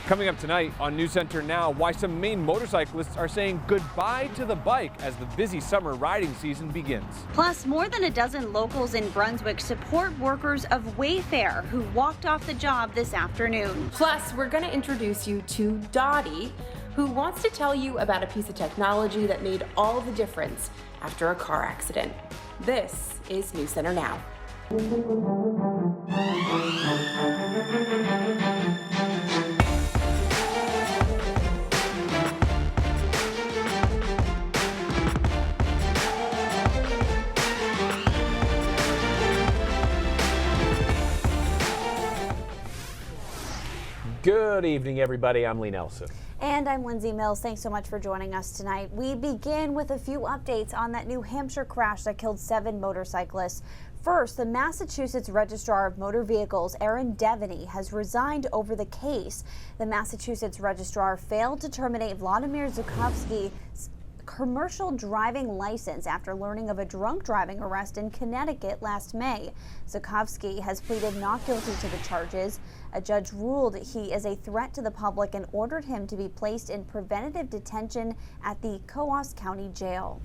Coming up tonight on News Center Now, why some Maine motorcyclists are saying goodbye to the bike as the busy summer riding season begins. Plus, more than a dozen locals in Brunswick support workers of Wayfair who walked off the job this afternoon. Plus, we're going to introduce you to Dottie, who wants to tell you about a piece of technology that made all the difference after a car accident. This is News Center Now. Good evening, everybody. I'm Lee Nelson. And I'm Lindsay Mills. Thanks so much for joining us tonight. We begin with a few updates on that New Hampshire crash that killed 7 motorcyclists. First, the Massachusetts Registrar of Motor Vehicles, Aaron Devaney, has resigned over the case. The Massachusetts Registrar failed to terminate Vladimir Zukovsky's commercial driving license after learning of a drunk driving arrest in Connecticut last May. Zukovsky has pleaded not guilty to the charges. A judge ruled he is a threat to the public and ordered him to be placed in preventative detention at the Coos County Jail.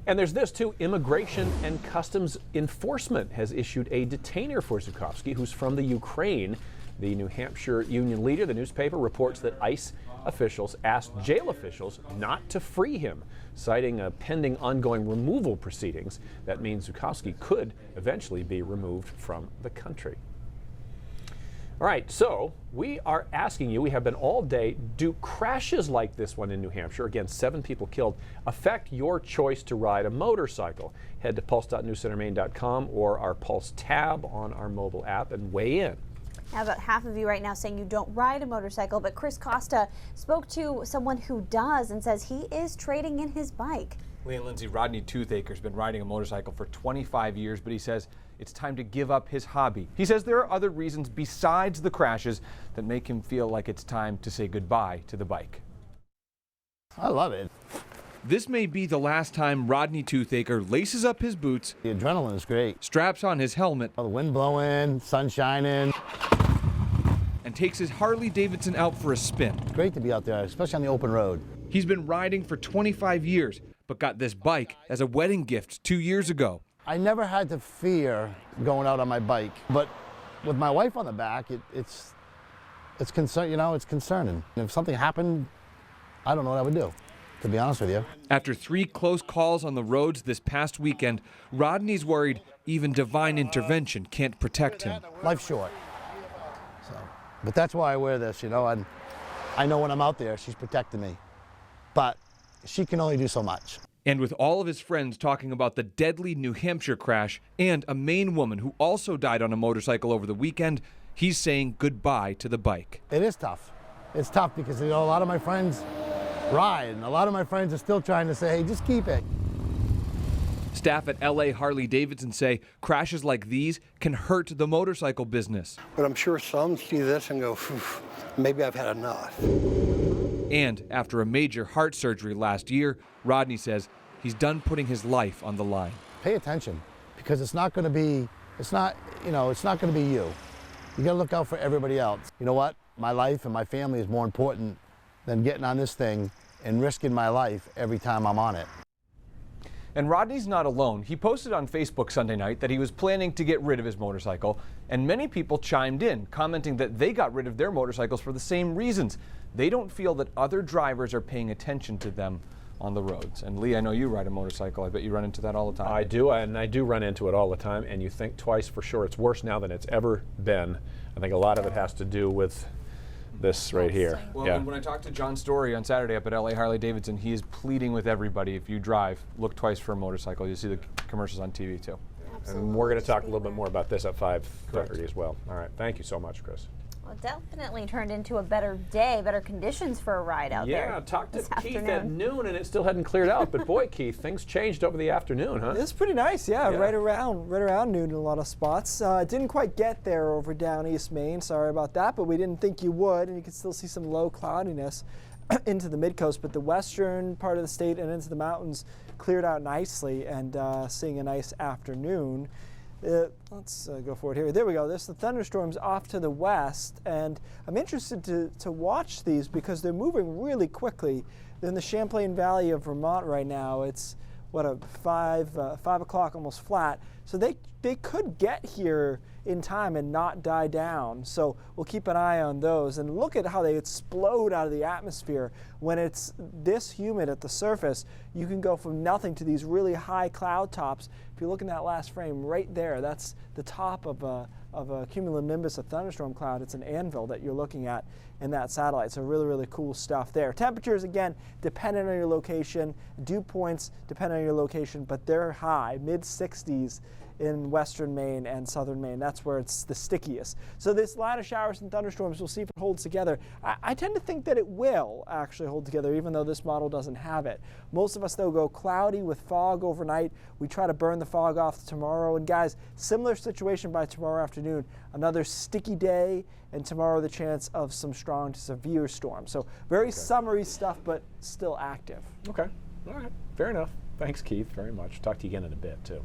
And there's this too. Immigration and Customs Enforcement has issued a detainer for Zukovsky, who's from the Ukraine. The New Hampshire Union Leader, the newspaper, reports that ICE officials asked jail officials not to free him, citing a pending ongoing removal proceedings. That means Zukovsky could eventually be removed from the country. All right, so we are asking you, we have been all day, do crashes like this one in New Hampshire, again, 7 people killed, affect your choice to ride a motorcycle? Head to pulse.newscentermaine.com or our Pulse tab on our mobile app and weigh in. Now, about half of you right now saying you don't ride a motorcycle, but Chris Costa spoke to someone who does and says he is trading in his bike. Lee and Lindsay, Rodney Toothaker's been riding a motorcycle for 25 years, but he says it's time to give up his hobby. He says there are other reasons besides the crashes that make him feel like it's time to say goodbye to the bike. I love it. This may be the last time Rodney Toothaker laces up his boots, The adrenaline is great. straps on his helmet, The wind blowing, sun shining. and takes his Harley-Davidson out for a spin. It's great to be out there, especially on the open road. He's been riding for 25 years, but got this bike as a wedding gift 2 years ago. I never had to fear going out on my bike, but with my wife on the back, it's it's concerning. If something happened, I don't know what I would do, to be honest with you. After 3 close calls on the roads this past weekend, Rodney's worried even divine intervention can't protect him. Life's short. But that's why I wear this, and I know when I'm out there, she's protecting me. But she can only do so much. And with all of his friends talking about the deadly New Hampshire crash and a Maine woman who also died on a motorcycle over the weekend, he's saying goodbye to the bike. It is tough. It's tough because a lot of my friends ride, and a lot of my friends are still trying to say, hey, just keep it. Staff at LA Harley-Davidson say crashes like these can hurt the motorcycle business. But I'm sure some see this and go, maybe I've had enough. And after a major heart surgery last year, Rodney says he's done putting his life on the line. Pay attention, because it's not going to be you. You got to look out for everybody else. You know what? My life and my family is more important than getting on this thing and risking my life every time I'm on it. And Rodney's not alone. He posted on Facebook Sunday night that he was planning to get rid of his motorcycle, and many people chimed in, commenting that they got rid of their motorcycles for the same reasons. They don't feel that other drivers are paying attention to them on the roads. And Lee, I know you ride a motorcycle. I bet you run into that all the time. I do, and I do run into it all the time, and you think twice for sure. It's worse now than it's ever been. I think a lot of it has to do with this right here. Well, yeah. when I talked to John Story on Saturday up at LA Harley-Davidson, he is pleading with everybody, if you drive, look twice for a motorcycle. You see the commercials on TV too. And we're going to talk a little bit more about this at 5:30 as well. All right, thank you so much, Chris. Well, it definitely turned into a better day, better conditions for a ride out there. Yeah, talked to this Keith afternoon. at noon and it still hadn't cleared out. But boy, Keith, things changed over the afternoon, huh? It's pretty nice, yeah. Yeah. Right around noon in a lot of spots. It didn't quite get there over down East Maine, sorry about that, but we didn't think you would, and you can still see some low cloudiness into the mid-coast, but the western part of the state and into the mountains cleared out nicely, and seeing a nice afternoon. Let's go forward here. There we go. There's the thunderstorms off to the west, and I'm interested to watch these because they're moving really quickly. They're in the Champlain Valley of Vermont right now. It's what, a 5 o'clock, almost flat. So they could get here in time and not die down. So we'll keep an eye on those. And look at how they explode out of the atmosphere. When it's this humid at the surface, you can go from nothing to these really high cloud tops. If you look in that last frame right there, that's the top of a cumulonimbus, a thunderstorm cloud. It's an anvil that you're looking at in that satellite. So really, really cool stuff there. Temperatures, again, dependent on your location. Dew points depend on your location, but they're high, mid-60s in western Maine and southern Maine. That's where it's the stickiest. So this line of showers and thunderstorms, we'll see if it holds together. I tend to think that it will actually hold together, even though this model doesn't have it. Most of us, though, go cloudy with fog overnight. We try to burn the fog off tomorrow. And guys, similar situation by tomorrow afternoon. Another sticky day, and tomorrow the chance of some strong to severe storms. So very summery stuff, but still active. Okay. All right. Fair enough. Thanks, Keith, very much. Talk to you again in a bit, too.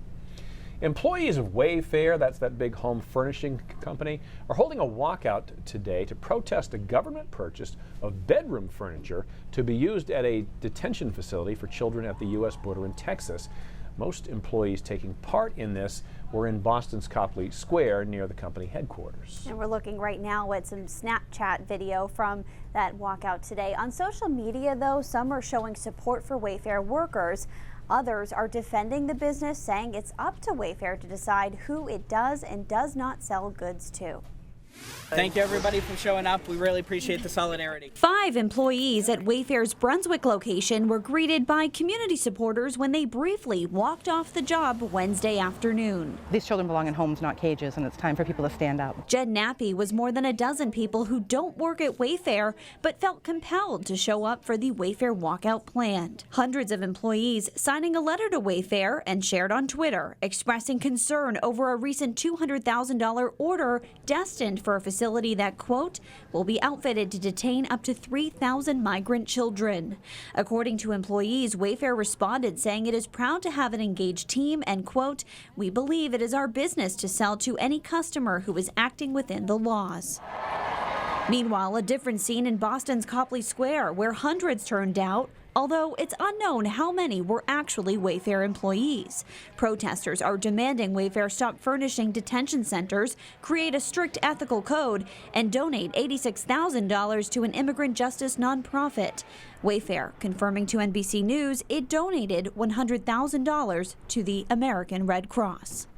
Employees of Wayfair, that's that big home furnishing company, are holding a walkout today to protest a government purchase of bedroom furniture to be used at a detention facility for children at the U.S. border in Texas. Most employees taking part in this were in Boston's Copley Square near the company headquarters. And we're looking right now at some Snapchat video from that walkout today. On social media, though, some are showing support for Wayfair workers. Others are defending the business, saying it's up to Wayfair to decide who it does and does not sell goods to. Thank you, everybody, for showing up. We really appreciate the solidarity. 5 employees at Wayfair's Brunswick location were greeted by community supporters when they briefly walked off the job Wednesday afternoon. These children belong in homes, not cages, and it's time for people to stand up. Jen Nappy was more than a dozen people who don't work at Wayfair but felt compelled to show up for the Wayfair walkout planned. Hundreds of employees signing a letter to Wayfair and shared on Twitter, expressing concern over a recent $200,000 order destined for a facility that, quote, will be outfitted to detain up to 3,000 migrant children. According to employees, Wayfair responded saying it is proud to have an engaged team and, quote, we believe it is our business to sell to any customer who is acting within the laws. Meanwhile, a different scene in Boston's Copley Square, where hundreds turned out, although it's unknown how many were actually Wayfair employees. Protesters are demanding Wayfair stop furnishing detention centers, create a strict ethical code, and donate $86,000 to an immigrant justice nonprofit. Wayfair confirming to NBC News it donated $100,000 to the American Red Cross.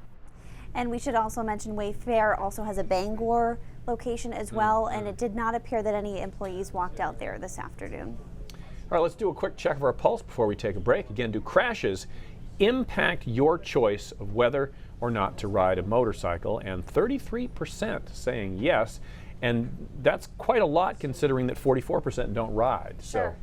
And we should also mention Wayfair also has a Bangor location as well, and it did not appear that any employees walked out there this afternoon. All right, let's do a quick check of our pulse before we take a break. Again, do crashes impact your choice of whether or not to ride a motorcycle? And 33% saying yes, and that's quite a lot considering that 44% don't ride. Sure.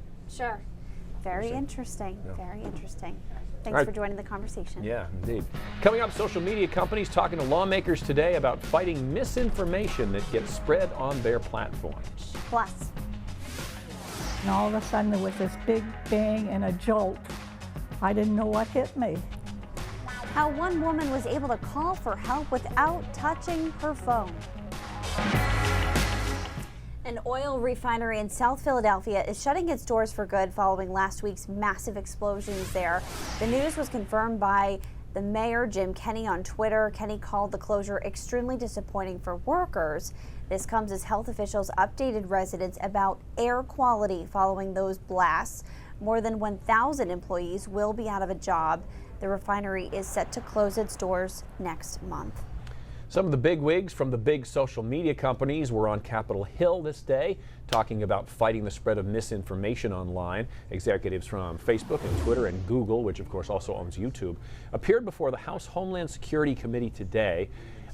Very interesting. Yeah. Very interesting. Thanks Right. for joining the conversation. Yeah, indeed. Coming up, social media companies talking to lawmakers today about fighting misinformation that gets spread on their platforms. Plus, and all of a sudden there was this big bang and a jolt. I didn't know what hit me. how one woman was able to call for help without touching her phone. An oil refinery in South Philadelphia is shutting its doors for good following last week's massive explosions there. The news was confirmed by the mayor, Jim Kenney, on Twitter. Kenney called the closure extremely disappointing for workers. This comes as health officials updated residents about air quality following those blasts. More than 1,000 employees will be out of a job. The refinery is set to close its doors next month. Some of the bigwigs from the big social media companies were on Capitol Hill this day, talking about fighting the spread of misinformation online. Executives from Facebook and Twitter and Google, which of course also owns YouTube, appeared before the House Homeland Security Committee today,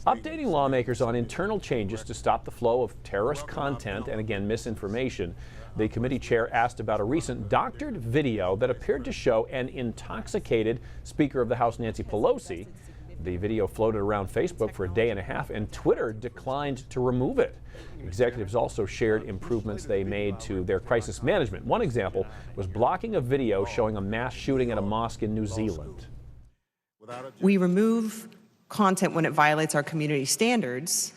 updating lawmakers on internal changes to stop the flow of terrorist content and, again, misinformation. The committee chair asked about a recent doctored video that appeared to show an intoxicated Speaker of the House, Nancy Pelosi. The video floated around Facebook for a day and a half, and Twitter declined to remove it. Executives also shared improvements they made to their crisis management. One example was blocking a video showing a mass shooting at a mosque in New Zealand. We remove content when it violates our community standards.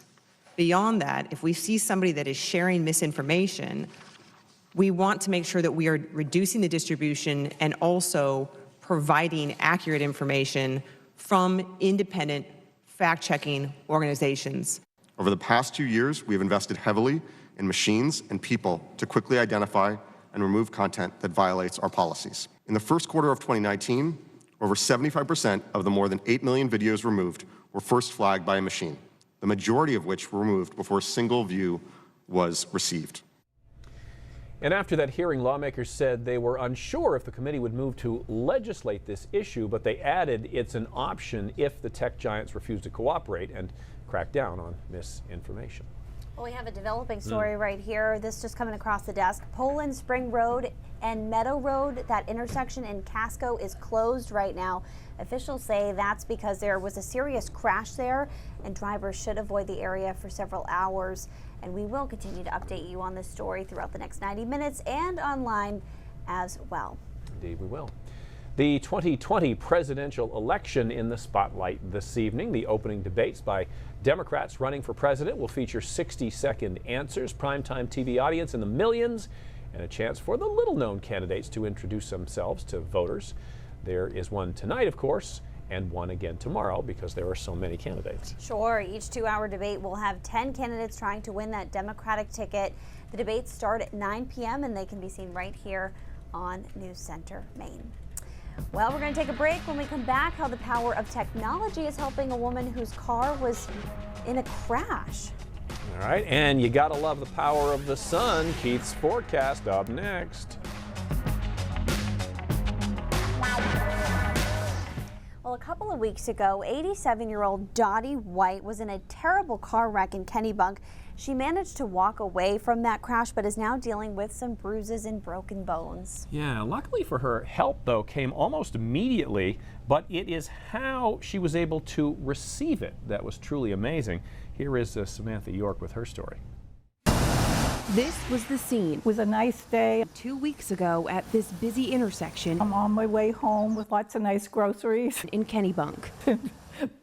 Beyond that, if we see somebody that is sharing misinformation, we want to make sure that we are reducing the distribution and also providing accurate information from independent fact-checking organizations. Over the past 2 years, we have invested heavily in machines and people to quickly identify and remove content that violates our policies. In the first quarter of 2019, over 75% of the more than 8 million videos removed were first flagged by a machine, the majority of which were removed before a single view was received. And after that hearing, lawmakers said they were unsure if the committee would move to legislate this issue, but they added it's an option if the tech giants refuse to cooperate and crack down on misinformation. Well, we have a developing story right here. This just coming across the desk. Poland Spring Road and Meadow Road, that intersection in Casco, is closed right now. Officials say that's because there was a serious crash there and drivers should avoid the area for several hours. And we will continue to update you on this story throughout the next 90 minutes and online as well. Indeed, we will. The 2020 presidential election in the spotlight this evening. The opening debates by Democrats running for president will feature 60-second answers, primetime TV audience in the millions, and a chance for the little-known candidates to introduce themselves to voters. There is one tonight, of course, and one again tomorrow because there are so many candidates. Sure. Each 2-hour debate will have 10 candidates trying to win that Democratic ticket. The debates start at 9 p.m. and they can be seen right here on News Center, Maine. Well, we're going to take a break. When we come back, how the power of technology is helping a woman whose car was in a crash. All right, and you gotta love the power of the sun. Keith's forecast up next. Well, a couple of weeks ago, 87-year-old Dottie White was in a terrible car wreck in Kennebunk. She managed to walk away from that crash, but is now dealing with some bruises and broken bones. Yeah, luckily for her, help, though, came almost immediately, but it is how she was able to receive it that was truly amazing. Here is Samantha York with her story. This was the scene. It was a nice day. 2 weeks ago at this busy intersection I'm on my way home with lots of nice groceries. in Kennebunk.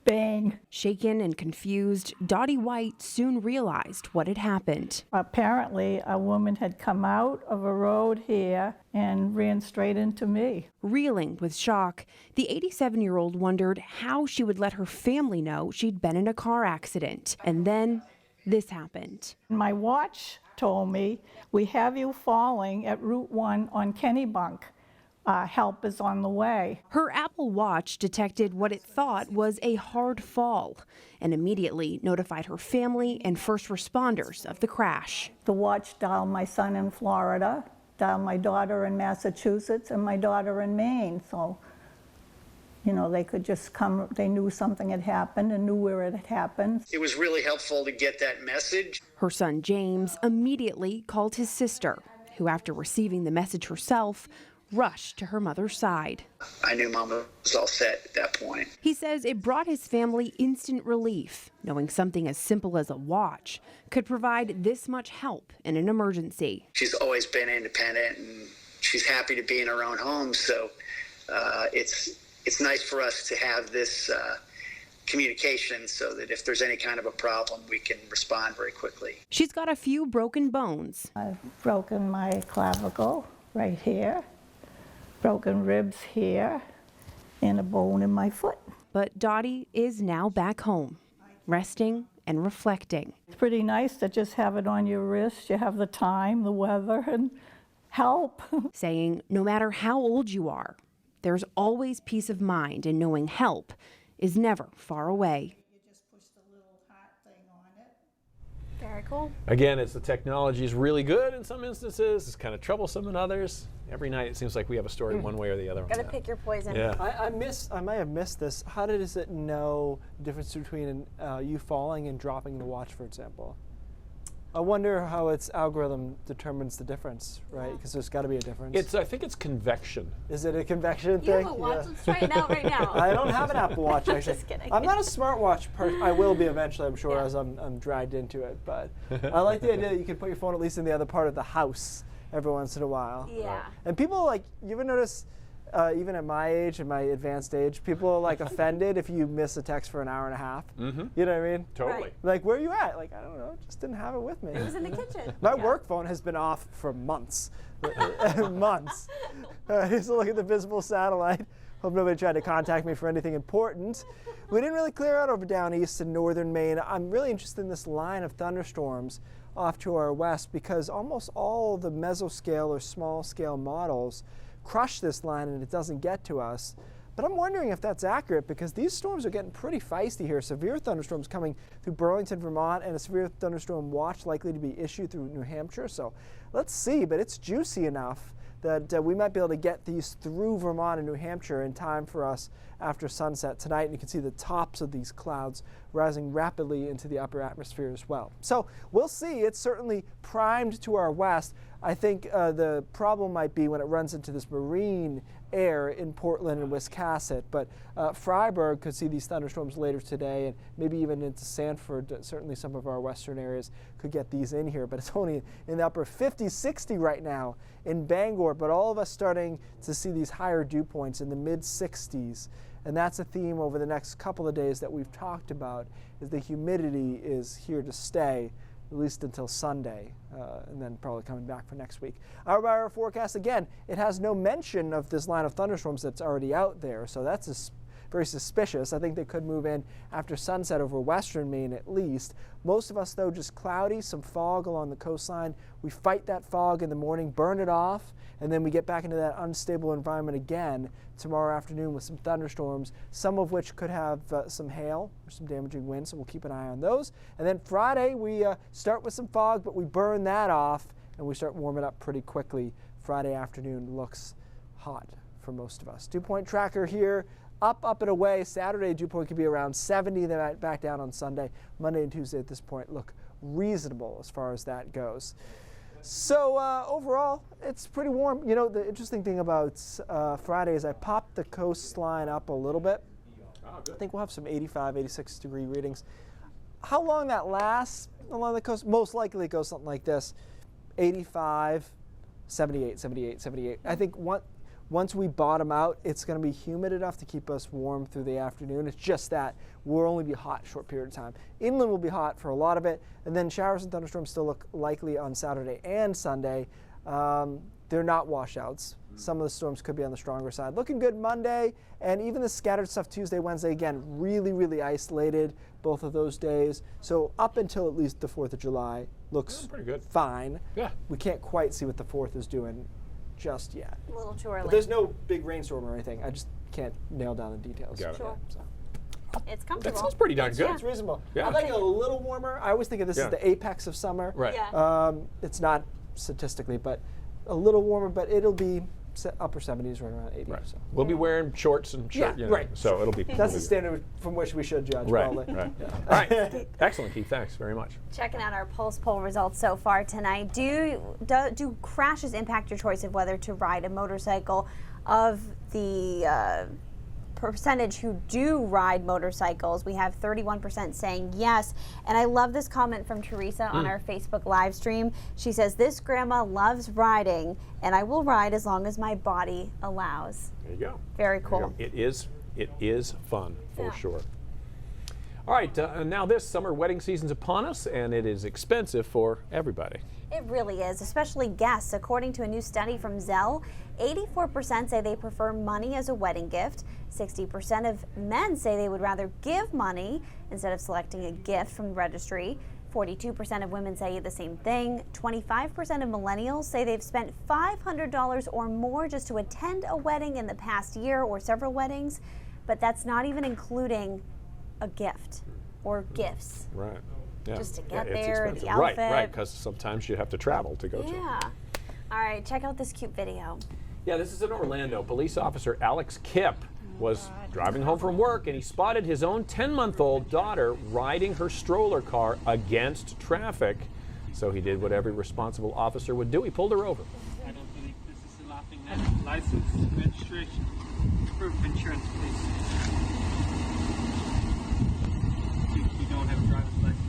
Bang. Shaken and confused, Dottie White soon realized what had happened. Apparently, a woman had come out of a road here and ran straight into me. Reeling with shock, the 87-year-old wondered how she would let her family know she'd been in a car accident. And then this happened. My watch told me, "We have you falling at Route 1 on Kennebunk. Help is on the way." Her Apple Watch detected what it thought was a hard fall and immediately notified her family and first responders of the crash. The watch dialed my son in Florida, dialed my daughter in Massachusetts, and my daughter in Maine. So, you know, they could just come, they knew something had happened and knew where it had happened. It was really helpful to get that message. Her son James immediately called his sister, who after receiving the message herself, rushed to her mother's side. I knew Mom was all set at that point. He says it brought his family instant relief, knowing something as simple as a watch could provide this much help in an emergency. She's always been independent and she's happy to be in her own home, so it's nice for us to have this communication so that if there's any kind of a problem, we can respond very quickly. She's got a few broken bones. I've broken my clavicle right here, broken ribs here, and a bone in my foot. But Dottie is now back home, resting and reflecting. It's pretty nice to just have it on your wrist. You have the time, the weather, and help. Saying no matter how old you are, there's always peace of mind in knowing help is never far away. Very cool. Again, the technology is really good in some instances. It's kind of troublesome in others. Every night it seems like we have a story one way or the other. Gotta pick your poison. Yeah. I might have missed this. How does it know the difference between you falling and dropping the watch, for example? I wonder how its algorithm determines the difference, right? Because there's got to be a difference. I think it's convection. Is it a convection You thing? have a watch. Let's try it out right now. I don't have an Apple Watch, actually. Just kidding. I'm not a smartwatch person. I will be eventually, I'm sure, as I'm dragged into it. But I like the idea that you can put your phone at least in the other part of the house every once in a while. Yeah. And people, like, you ever notice even at my age, at my advanced age, people are like offended if you miss a text for an hour and a half. Mm-hmm. You know what I mean? Totally. Right. Like, where are you at? Like, I don't know, just didn't have it with me. It was in the kitchen. My work phone has been off for months. Months. I used to look at the visible satellite. Hope nobody tried to contact me for anything important. We didn't really clear out over down east and northern Maine. I'm really interested in this line of thunderstorms off to our west because almost all the mesoscale or small scale models crush this line and it doesn't get to us. But I'm wondering if that's accurate because these storms are getting pretty feisty here. Severe thunderstorms coming through Burlington, Vermont, and a severe thunderstorm watch likely to be issued through New Hampshire. So let's see, but it's juicy enough that we might be able to get these through Vermont and New Hampshire in time for us after sunset tonight. And you can see the tops of these clouds rising rapidly into the upper atmosphere as well. So we'll see. It's certainly primed to our west. I think the problem might be when it runs into this marine air in Portland and Wiscasset, but Freiburg could see these thunderstorms later today and maybe even into Sanford. Certainly some of our western areas could get these in here, but it's only in the upper 50, 60 right now in Bangor, but all of us starting to see these higher dew points in the mid 60s. And that's a theme over the next couple of days that we've talked about, is the humidity is here to stay, at least until Sunday, and then probably coming back for next week. Our forecast, again, it has no mention of this line of thunderstorms that's already out there, so that's very suspicious. I think they could move in after sunset over western Maine at least. Most of us, though, just cloudy, some fog along the coastline. We fight that fog in the morning, burn it off, and then we get back into that unstable environment again tomorrow afternoon with some thunderstorms, some of which could have some hail or some damaging winds, so we'll keep an eye on those. And then Friday, we start with some fog, but we burn that off, and we start warming up pretty quickly. Friday afternoon looks hot for most of us. Dew point tracker here. Up and away. Saturday, dew point could be around 70, then back down on Sunday. Monday and Tuesday at this point look reasonable as far as that goes. So overall, it's pretty warm. You know, the interesting thing about Friday is I popped the coastline up a little bit. I think we'll have some 85, 86 degree readings. How long that lasts along the coast? Most likely it goes something like this: 85, 78, 78, 78. I think once we bottom out, it's going to be humid enough to keep us warm through the afternoon. It's just that we'll only be hot a short period of time. Inland will be hot for a lot of it, and then showers and thunderstorms still look likely on Saturday and Sunday. They're not washouts. Some of the storms could be on the stronger side. Looking good Monday, and even the scattered stuff Tuesday, Wednesday, again, really, really isolated both of those days. So up until at least the 4th of July, looks pretty good. Fine. Yeah. We can't quite see what the 4th is doing just yet. A little too early. But there's no big rainstorm or anything. I just can't nail down the details. Got it. Sure. So. It's comfortable. That sounds pretty darn good. It's reasonable. Yeah. I like it a little warmer. I always think of this as the apex of summer. Right. Yeah. It's not statistically, but a little warmer, but it'll be upper 70s, right around 80. Right. So. We'll be wearing shorts and shirt. Yeah, you know, right. So it'll be. That's the standard from which we should judge. Right. Probably. Right. Yeah. All right. Excellent, Keith. Thanks very much. Checking out our Pulse poll results so far tonight. Do crashes impact your choice of whether to ride a motorcycle? Of the percentage who do ride motorcycles, we have 31% saying yes. And I love this comment from Teresa on our Facebook live stream. She says, "This grandma loves riding, and I will ride as long as my body allows." There you go. Very cool. It is fun for sure. All right, now this summer wedding season's upon us, and it is expensive for everybody. It really is, especially guests. According to a new study from Zelle, 84% say they prefer money as a wedding gift. 60% of men say they would rather give money instead of selecting a gift from the registry. 42% of women say the same thing. 25% of millennials say they've spent $500 or more just to attend a wedding in the past year or several weddings, but that's not even including a gift or gifts. Right. Yeah. Just to get it's there, expensive. the outfit. Right, because sometimes you have to travel to go to. Yeah. All right, check out this cute video. Yeah, this is in Orlando. Police officer Alex Kipp was driving home from work, and he spotted his own 10-month-old daughter riding her stroller car against traffic. So he did what every responsible officer would do. He pulled her over. I don't believe this is a laughing matter. License, registration, proof of insurance, please. You don't have a driver's license.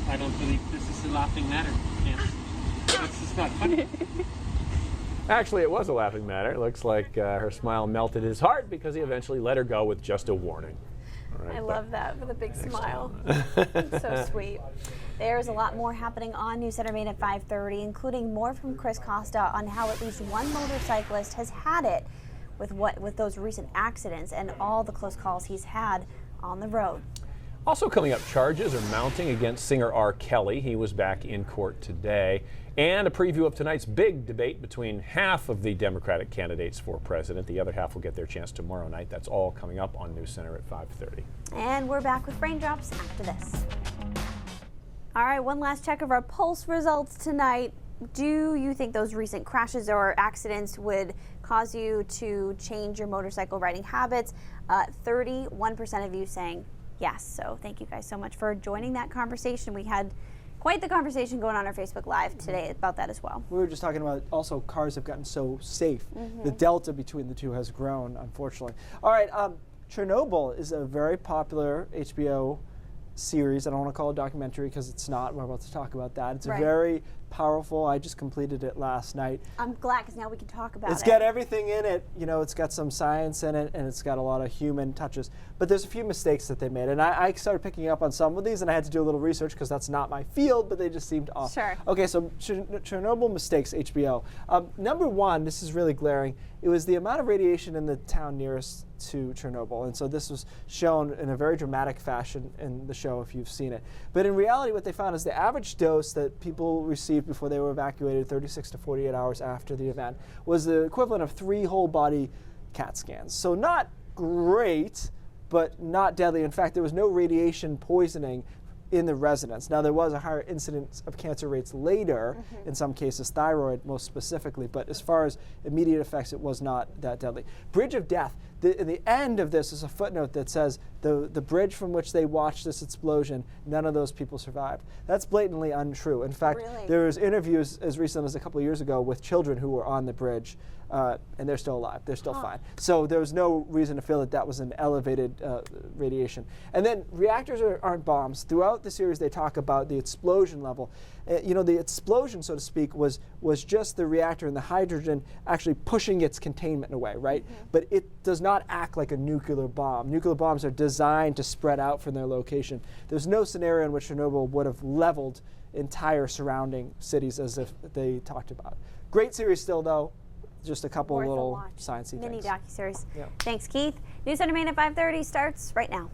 I don't believe this is a laughing matter. Yes. This is not funny. Actually, it was a laughing matter. It looks like her smile melted his heart because he eventually let her go with just a warning. I love that with a big smile. So sweet. There's a lot more happening on News Center Maine at 5:30, including more from Chris Costa on how at least one motorcyclist has had it with those recent accidents and all the close calls he's had on the road. Also coming up, charges are mounting against singer R. Kelly. He was back in court today. And a preview of tonight's big debate between half of the Democratic candidates for president. The other half will get their chance tomorrow night. That's all coming up on News Center at 5:30. And we're back with Raindrops after this. All right, one last check of our pulse results tonight. Do you think those recent crashes or accidents would cause you to change your motorcycle riding habits? 31% of you saying yes. So thank you guys so much for joining that conversation. We had quite the conversation going on our Facebook Live today about that as well. We were just talking about also cars have gotten so safe. The delta between the two has grown, unfortunately. All right, Chernobyl is a very popular HBO series. I don't want to call it a documentary because it's not. We're about to talk about that. It's a very powerful. I just completed it last night. I'm glad because now we can talk about it. It's got everything in it. You know, it's got some science in it and it's got a lot of human touches. But there's a few mistakes that they made. And I started picking up on some of these and I had to do a little research because that's not my field, but they just seemed off. Sure. Okay, so Chernobyl mistakes, HBO. Number one, this is really glaring. It was the amount of radiation in the town nearest to Chernobyl. And so this was shown in a very dramatic fashion in the show if you've seen it. But in reality, what they found is the average dose that people received before they were evacuated 36 to 48 hours after the event was the equivalent of 3 whole body CAT scans. So not great, but not deadly. In fact, there was no radiation poisoning in the residents. Now, there was a higher incidence of cancer rates later, in some cases thyroid most specifically, but as far as immediate effects, it was not that deadly. Bridge of death. In the end of this is a footnote that says the bridge from which they watched this explosion, none of those people survived. That's blatantly untrue. In fact, there was interviews as recent as a couple of years ago with children who were on the bridge, and they're still alive. They're still fine. So there's no reason to feel that that was an elevated radiation. And then reactors aren't bombs. Throughout the series, they talk about the explosion level. You know, the explosion, so to speak, was just the reactor and the hydrogen actually pushing its containment away, right? But it does not act like a nuclear bomb. Nuclear bombs are designed to spread out from their location. There's no scenario in which Chernobyl would have leveled entire surrounding cities as if they talked about. Great series still, though. Just a couple little sciencey mini things. docuseries. Yeah. Thanks, Keith. News Center Maine at 5:30 starts right now.